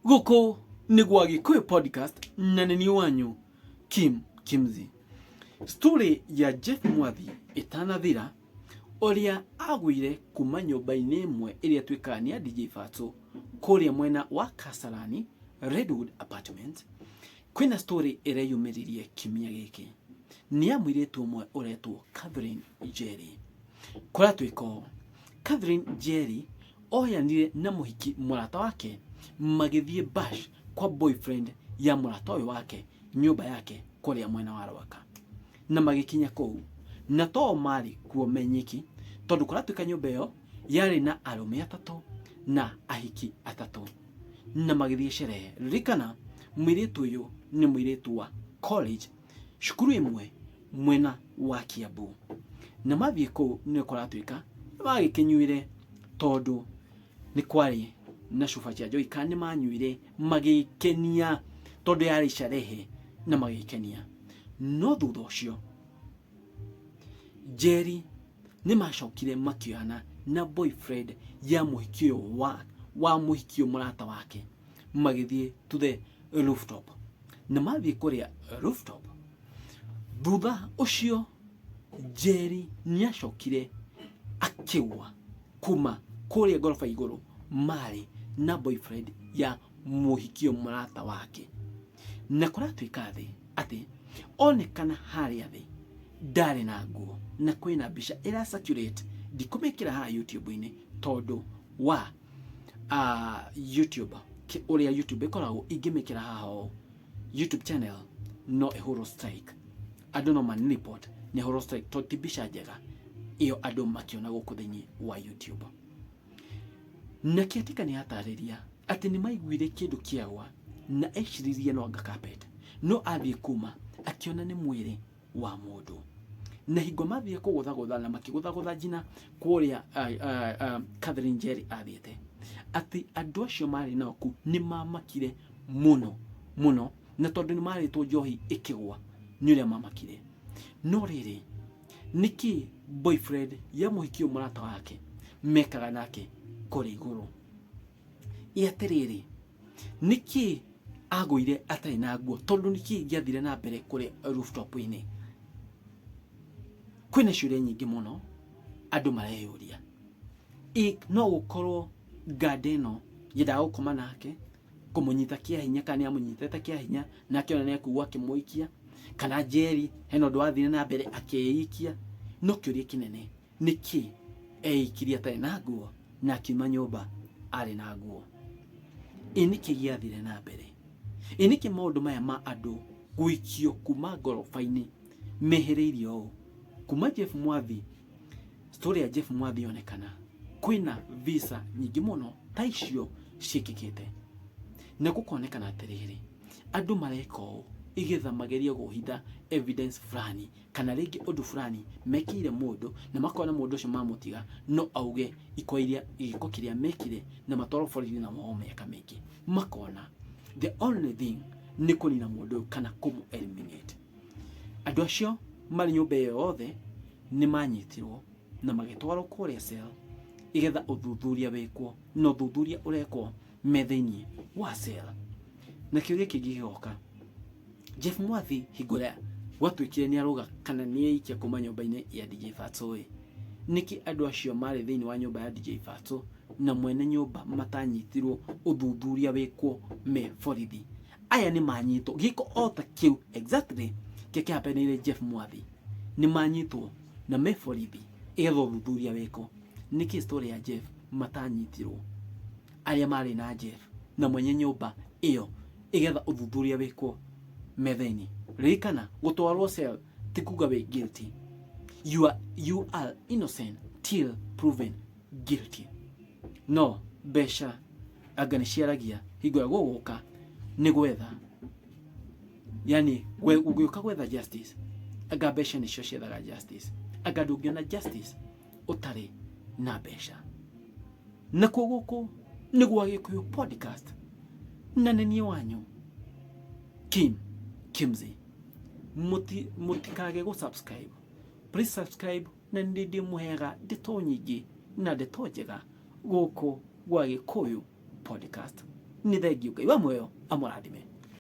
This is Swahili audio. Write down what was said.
Gikûû ni Wakûûire podcast na nini wanyu Kimzi. Story ya Jeff Mwathi itanathira uria agwire kuma nyumba-ini imwe iria twikaga ni DJ Fatso kuria mwena wa Kasarani Redwood Apartment. Kwina story ireyumiririe kimia giki ni ya muirêtû umwe uretwo Njeri. Kura twiko Njeri oyanire na muhiki murata wake magithie bash kwa boyfriend ya murata uyu wake nyumba yake kuria mwena wa Rwaka na magikinya kou na to mari kuo menyiki tondu kura twika nyumba iyo yari na arume atatu na ahiki atatu na magithie sherehe. Rikana muirêtû uyu ni muirêtû wa college shukuru imwe mwena wa Kiambu na mathie kou ni kura twika magikinyuire tondu ni kwari na shufa cia njoi kani manyuire magikenia tondu yari sharehe na magikenia. No thutha ucio Njeri ni macokire makioana na boyfriend ya muhiki wa muhiki murata wake magithie to the rooftop na mathie kuria rooftop. Thutha ucio Njeri ni acokire akiwa kuma kuria gorofa iguru mari na boyfriend ya muhiki murata wake na kura twika thi ati onekana haria thi ndari na nguo na kwina bisha ira circulate ndikumikira ha YouTube-ini tondu wa YouTube uria YouTube ikoragwo ingimikira haho YouTube channel no ehoro strike andu no man report ni ehoro strike to tibisha njega iyo andu makiona guku thiini wa YouTube na kiatika ni atariria ati ni maiguire kindu kiawa na eshiririe no anga carpet no athie kuma akiona ni mwiri wa mundu na higo mathie kugutha na makigutha jina kuria Njeri athiete ati andu acio mari na ku ni mamakire muno na tondu ni maritwo njohi ikigwa ni uria mamakire. No riri niki boyfriend ya muhikio murata wake mekaga nake kuri iguru iatiriri niki agwire atai na nguo tondu niki giathire na mbere kuri rooftop-ini. Kwina ciuria nyingi muno andu mareyuria no gukorwo gadeno yenda gukoma nake kumunyita kia hinya kana amunyitete kia hinya na akiona ni akuwa kimuikia kana Njeri heno ndwathire na mbere akiikia. No kiuria kinene niki eikiria atai na nguo na akiuma nyumba ari na nguo. Iniki giathire na mbere iniki maundu maya ma andu guikio kuma gorofa-ini mehereirio kuma Jeff Mwathi. Story ya Jeff Mwathi onekana kwina visa nyingi muno ta icio cikikite na gukonekana atiriri andu mareko igetha mageria guhitha evidence fulani kana ringi undu fulani mekire mundu na makona mundu ucio mamutiga no auge iko kiria mekire na matoro borithi na mo meka mingi makona the only thing ni kunina mundu kana kumu eliminate. Andu acio mari nyumba yothe ni manyitirwo na magitwarwo kuria cell igetha uthuthuria wekwo no thuthuria urekwo methaini wa cell. Na kiuria kingi gigoka Jeff Mwathi higura watwikire ni aruga kana ni eikia kuma nyumba-ini ya DJ Fatso niki andu acio mari thiini wa nyumba ya DJ Fatso na mwene nyumba matanyitirwo uthuthuria wekwo me borithi. Aya ni manyitwo giko ota kiu exactly keke hapenire Jeff Mwathi ni manyitwo na me borithi igetha uthuthuria weko. Niki story ya Jeff matanyitirwo aria mari na Jeff na mwenye nyumba iyo igetha uthuthuria weko metheni. Rikana gutwarwo cell tikuga we guilty. You are innocent till proven guilty. No besha aganiciaragia higura guguka ni gwetha yani gugiuka gwetha justice aga besha ni cio ciethaga justice aga ndungiona justice utari na besha. Na kuguku ni Wakûûire podcast na nini wanyu Kimzi. Mutikage go subscribe, please subscribe na ndidi muhega ndeto nyingi na ndeto njega guku Wakûûire podcast nĩ thengiũ Ngai wa muoyo amũrathime.